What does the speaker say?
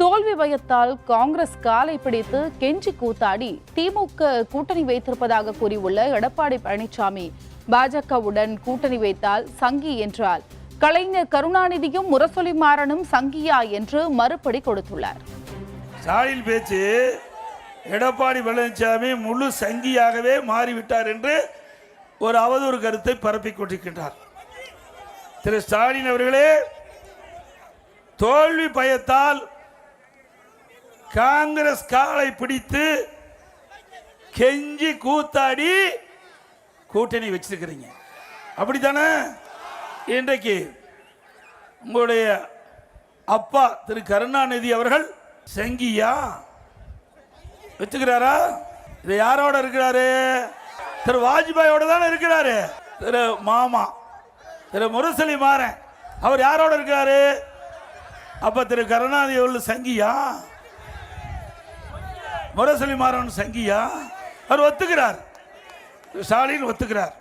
தோல்வி பயத்தால் காங்கிரஸ் காலை பிடித்து கெஞ்சி கூத்தாடி திமுக கூட்டணி வைத்திருப்பதாக கூறியுள்ள எடப்பாடி பழனிசாமி, பாஜகவுடன் கூட்டணி வைத்தால் சங்கி என்றால் கலைஞர் கருணாநிதியும் முரசொலி மாறனும் சங்கியா என்று மறுபடி கொடுத்துள்ளார். ஸ்டாலின் பேச்சு எடப்பாடி பழனிசாமி முழு சங்கியாகவே மாறிவிட்டார் என்று ஒரு அவதூறு கருத்தை பரப்பிக் கொண்டிருக்கின்றார். திரு ஸ்டாலின் அவர்களே, தோல்வி பயத்தால் காங்கிரஸ் காலை பிடித்து கெஞ்சி கூத்தாடி கூட்டணி வச்சிருக்கிறீங்க, அப்படித்தானே? இன்றைக்கு உங்களுடைய அப்பா திரு கருணாநிதி அவர்கள் சங்கியா வச்சுக்கிறாரா? இது யாரோட இருக்கிறாரு? திரு வாஜ்பாயோட தானே இருக்கிறாரு. திரு மாமா திரு முரசொலி மாறன் அவர் யாரோட இருக்காரு? அப்ப திரு கருணாநிதி அவர்கள் சங்கியா? முரசொலி மாறன் சங்கியா? அவர் ஒத்துக்கிறார், ஸ்டாலின் ஒத்துக்கிறார்.